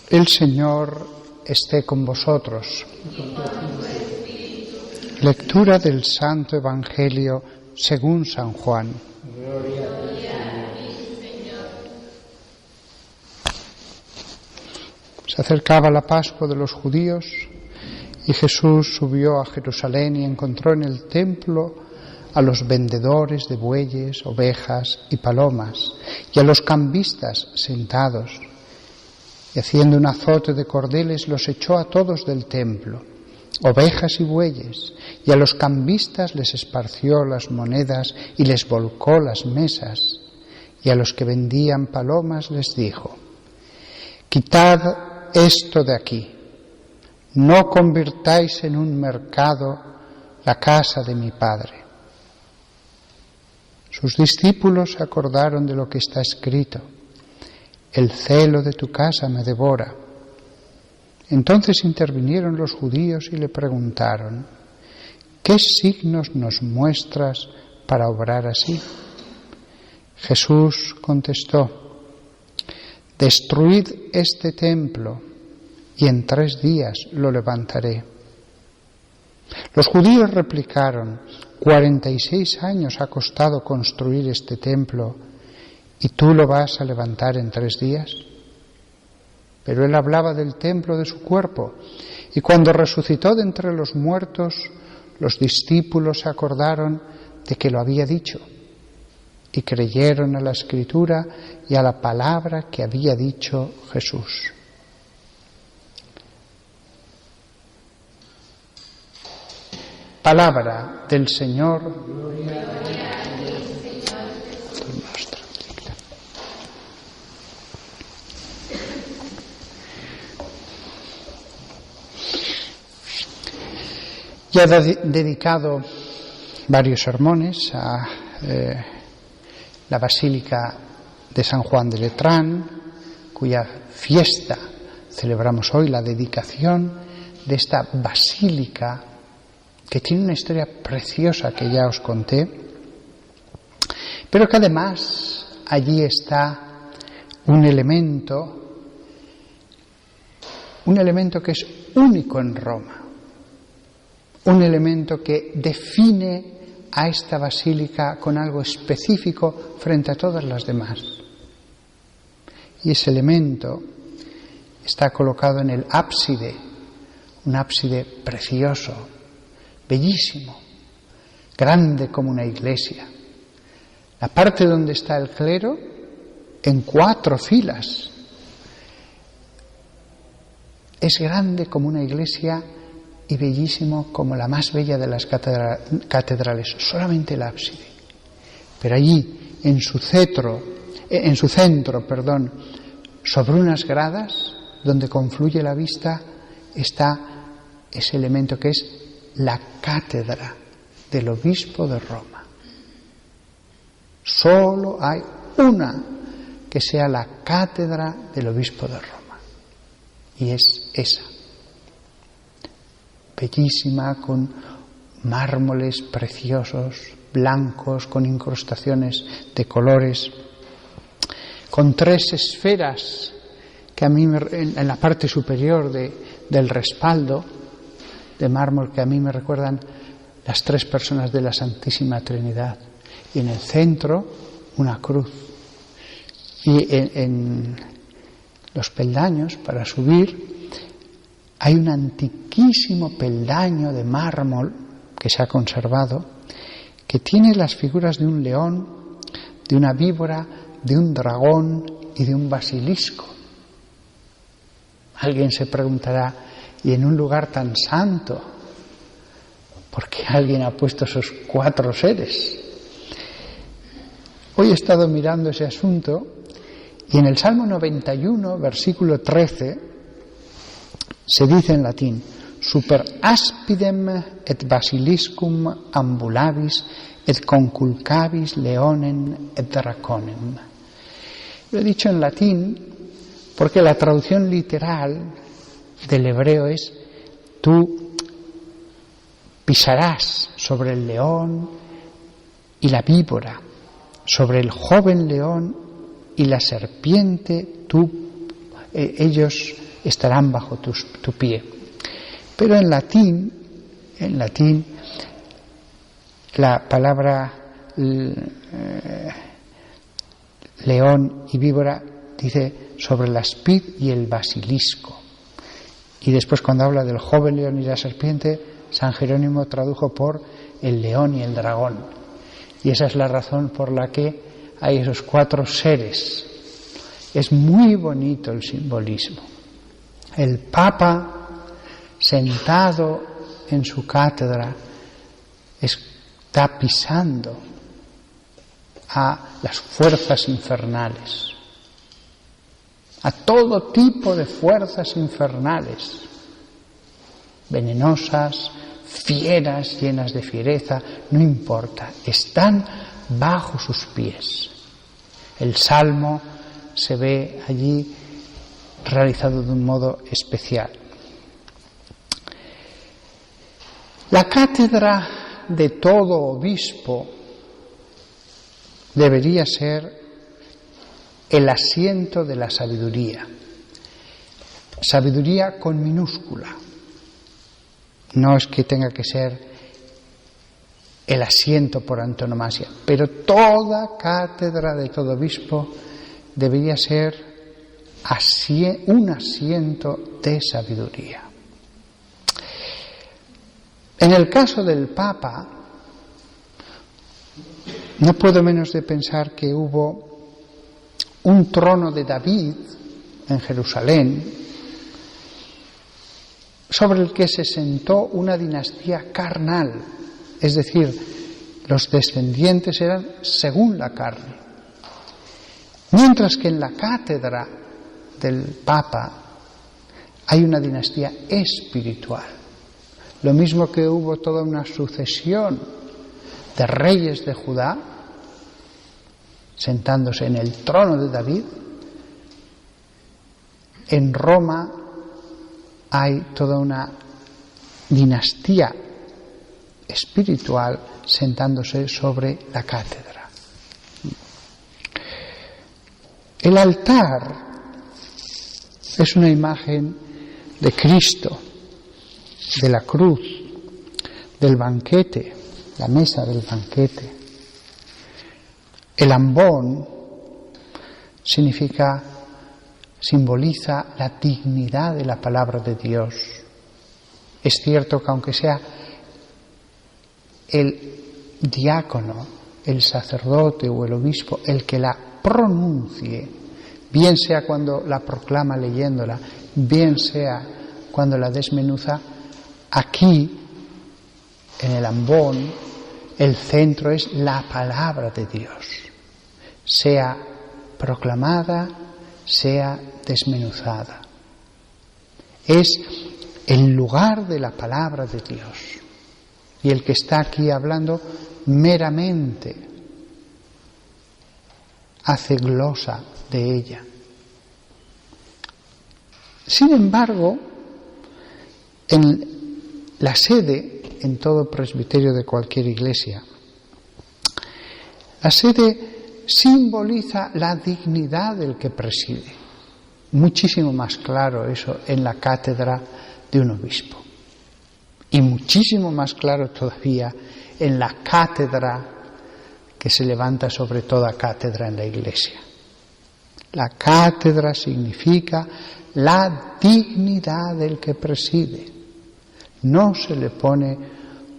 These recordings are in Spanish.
El Señor esté con vosotros. Lectura del Santo Evangelio según San Juan. Se acercaba la Pascua de los judíos y Jesús subió a Jerusalén y encontró en el templo a los vendedores de bueyes, ovejas y palomas y a los cambistas sentados. Y haciendo un azote de cordeles los echó a todos del templo, ovejas y bueyes, y a los cambistas les esparció las monedas y les volcó las mesas, y a los que vendían palomas les dijo: «Quitad esto de aquí, no convirtáis en un mercado la casa de mi Padre». Sus discípulos se acordaron de lo que está escrito: «El celo de tu casa me devora». Entonces intervinieron los judíos y le preguntaron: «¿Qué signos nos muestras para obrar así?». Jesús contestó: «Destruid este templo y en 3 días lo levantaré». Los judíos replicaron: 46 años ha costado construir este templo, ¿y tú lo vas a levantar en 3 días? Pero él hablaba del templo de su cuerpo, y cuando resucitó de entre los muertos, los discípulos se acordaron de que lo había dicho, y creyeron a la Escritura y a la palabra que había dicho Jesús. Palabra del Señor. Ya he dedicado varios sermones a la Basílica de San Juan de Letrán, cuya fiesta celebramos hoy, la dedicación de esta basílica, que tiene una historia preciosa que ya os conté, pero que además allí está un elemento que es único en Roma, un elemento que define a esta basílica con algo específico frente a todas las demás. Y ese elemento está colocado en el ábside, un ábside precioso, bellísimo, grande como una iglesia. La parte donde está el clero, en 4 filas, es grande como una iglesia y bellísimo como la más bella de las catedrales, solamente el ábside. Pero allí, en su centro, sobre unas gradas, donde confluye la vista, está ese elemento que es la cátedra del obispo de Roma. Solo hay una que sea la cátedra del obispo de Roma, y es esa, bellísima, con mármoles preciosos, blancos, con incrustaciones de colores, con 3 esferas que a mí en la parte superior del respaldo de mármol, que a mí me recuerdan las 3 personas de la Santísima Trinidad, y en el centro una cruz, y en los peldaños para subir hay un antiquísimo peldaño de mármol que se ha conservado, que tiene las figuras de un león, de una víbora, de un dragón y de un basilisco. Alguien se preguntará: ¿y en un lugar tan santo, por qué alguien ha puesto esos 4 seres? Hoy he estado mirando ese asunto, y en el Salmo 91, versículo 13, se dice en latín: super aspidem et basiliscum ambulabis et conculcabis leonem et draconem. Lo he dicho en latín porque la traducción literal del hebreo es: tú pisarás sobre el león y la víbora, sobre el joven león y la serpiente, ellos estarán bajo tu pie. Pero en latín, la palabra león y víbora dice sobre la aspid y el basilisco. Y después, cuando habla del joven león y la serpiente, San Jerónimo tradujo por el león y el dragón. Y esa es la razón por la que hay esos 4 seres. Es muy bonito el simbolismo. El Papa, sentado en su cátedra, está pisando a las fuerzas infernales, a todo tipo de fuerzas infernales, venenosas, fieras, llenas de fiereza, no importa, están bajo sus pies. El salmo se ve allí realizado de un modo especial. La cátedra de todo obispo debería ser el asiento de la sabiduría. Sabiduría con minúscula. No es que tenga que ser el asiento por antonomasia, pero toda cátedra de todo obispo debería ser un asiento de sabiduría. En el caso del Papa, no puedo menos de pensar que hubo un trono de David en Jerusalén, sobre el que se sentó una dinastía carnal, es decir, los descendientes eran según la carne. Mientras que en la cátedra del Papa hay una dinastía espiritual. Lo mismo que hubo toda una sucesión de reyes de Judá, sentándose en el trono de David, en Roma hay toda una dinastía espiritual sentándose sobre la cátedra. El altar es una imagen de Cristo, de la cruz, del banquete, la mesa del banquete. El ambón simboliza la dignidad de la palabra de Dios. Es cierto que aunque sea el diácono, el sacerdote o el obispo el que la pronuncie, bien sea cuando la proclama leyéndola, bien sea cuando la desmenuza, aquí, en el ambón, el centro es la palabra de Dios, sea proclamada, sea desmenuzada. Es el lugar de la palabra de Dios. Y el que está aquí hablando meramente hace glosa de ella. Sin embargo, en la sede, en todo presbiterio de cualquier iglesia, la sede simboliza la dignidad del que preside. Muchísimo más claro eso en la cátedra de un obispo. Y muchísimo más claro todavía en la cátedra que se levanta sobre toda cátedra en la iglesia. La cátedra significa la dignidad del que preside. No se le pone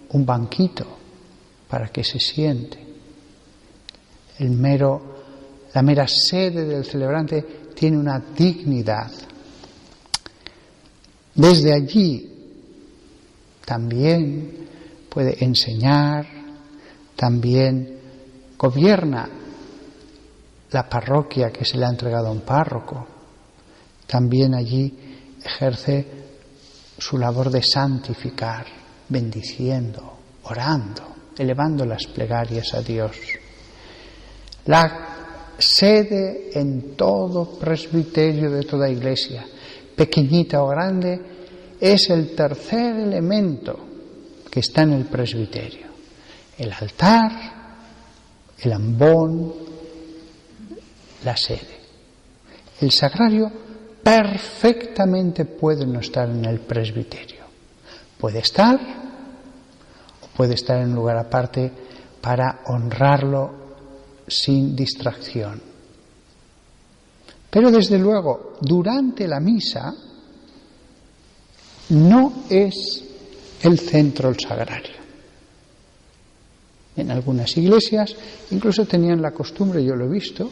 un banquito para que se siente. La mera sede del celebrante tiene una dignidad. Desde allí también puede enseñar, también gobierna la parroquia que se le ha entregado a un párroco, también allí ejerce su labor de santificar, bendiciendo, orando, elevando las plegarias a Dios. La sede en todo presbiterio de toda iglesia, pequeñita o grande, es el tercer elemento que está en el presbiterio. El altar, el ambón, la sede. El sagrario perfectamente puede no estar en el presbiterio. Puede estar, o puede estar en un lugar aparte para honrarlo sin distracción. Pero desde luego, durante la misa, no es el centro el sagrario. En algunas iglesias incluso tenían la costumbre, yo lo he visto,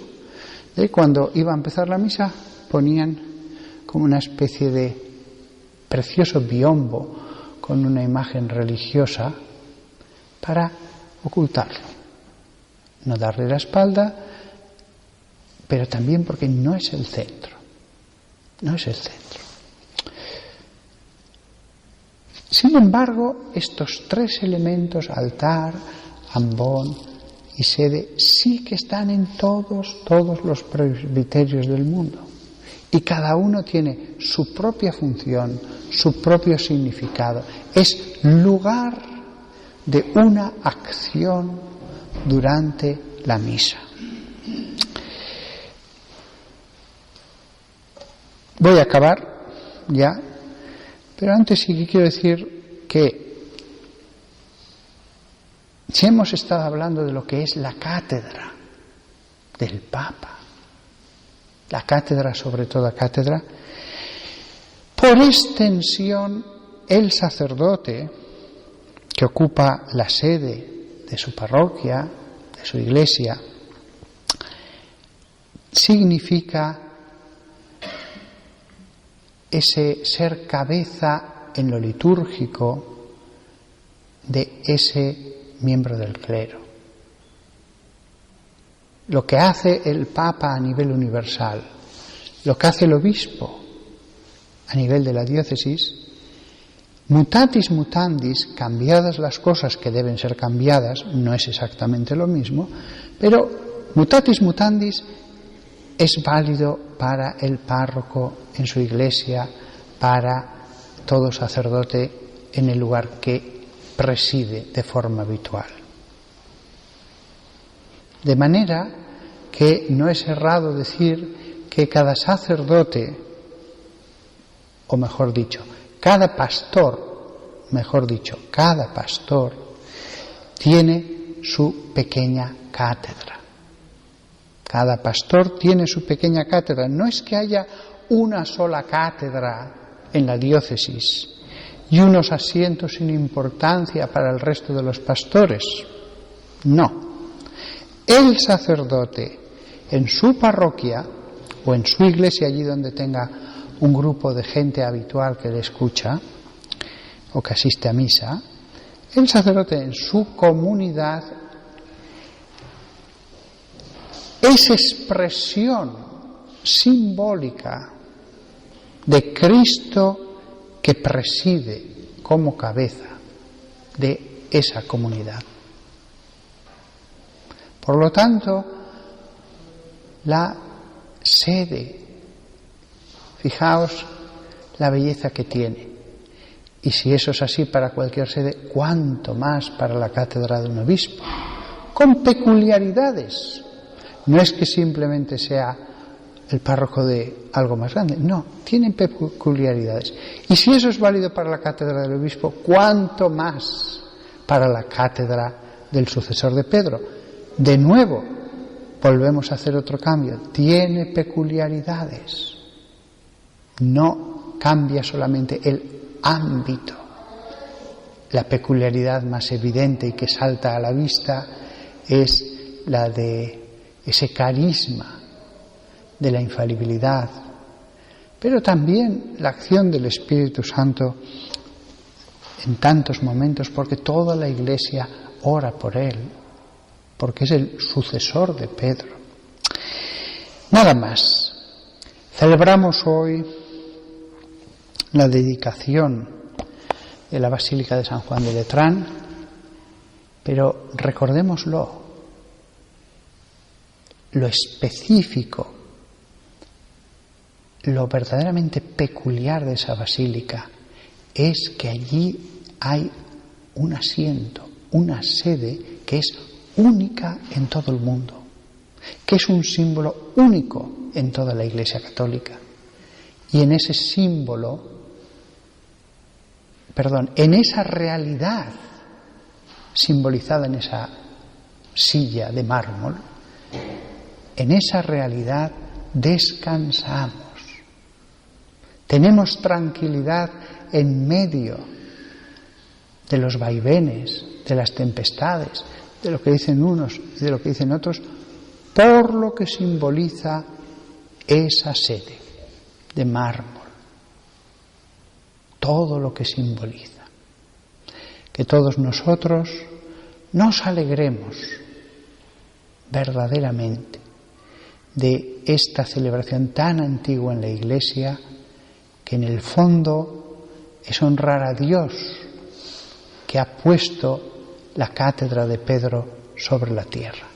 de cuando iba a empezar la misa ponían como una especie de precioso biombo con una imagen religiosa para ocultarlo, no darle la espalda, pero también porque no es el centro, no es el centro. Sin embargo, estos tres elementos, altar, ambón y sede, sí que están en todos los presbiterios del mundo. Y cada uno tiene su propia función, su propio significado. Es lugar de una acción durante la misa. Voy a acabar ya, pero antes sí que quiero decir que si hemos estado hablando de lo que es la cátedra del Papa, la cátedra sobre toda cátedra, por extensión el sacerdote que ocupa la sede de su parroquia, de su iglesia, significa ese ser cabeza en lo litúrgico de ese miembro del clero. Lo que hace el Papa a nivel universal, lo que hace el obispo a nivel de la diócesis, mutatis mutandis, cambiadas las cosas que deben ser cambiadas, no es exactamente lo mismo, pero mutatis mutandis es válido para el párroco en su iglesia, para todo sacerdote en el lugar que preside de forma habitual. De manera que no es errado decir que cada sacerdote, o mejor dicho, cada pastor, tiene su pequeña cátedra. Cada pastor tiene su pequeña cátedra. No es que haya una sola cátedra en la diócesis y unos asientos sin importancia para el resto de los pastores. No. El sacerdote en su parroquia o en su iglesia, allí donde tenga un grupo de gente habitual que le escucha o que asiste a misa, el sacerdote en su comunidad es expresión simbólica de Cristo que preside como cabeza de esa comunidad. Por lo tanto, la sede, fijaos la belleza que tiene. Y si eso es así para cualquier sede, ¿cuánto más para la cátedra de un obispo? Con peculiaridades. No es que simplemente sea el párroco de algo más grande, no, tienen peculiaridades. Y si eso es válido para la cátedra del obispo, ¿cuánto más para la cátedra del sucesor de Pedro? De nuevo, volvemos a hacer otro cambio, tiene peculiaridades. No cambia solamente el ámbito. La peculiaridad más evidente y que salta a la vista es la de ese carisma de la infalibilidad, pero también la acción del Espíritu Santo en tantos momentos, porque toda la Iglesia ora por él, porque es el sucesor de Pedro. Nada más. Celebramos hoy la dedicación de la Basílica de San Juan de Letrán, pero recordémoslo, lo específico, lo verdaderamente peculiar de esa basílica es que allí hay un asiento, una sede que es única en todo el mundo, que es un símbolo único en toda la Iglesia católica, Y en ese símbolo, en esa realidad simbolizada en esa silla de mármol, en esa realidad descansamos. Tenemos tranquilidad en medio de los vaivenes, de las tempestades, de lo que dicen unos y de lo que dicen otros, por lo que simboliza esa sede de mármol. Todo lo que simboliza. Que todos nosotros nos alegremos verdaderamente de esta celebración tan antigua en la Iglesia, que en el fondo es honrar a Dios, que ha puesto la cátedra de Pedro sobre la tierra.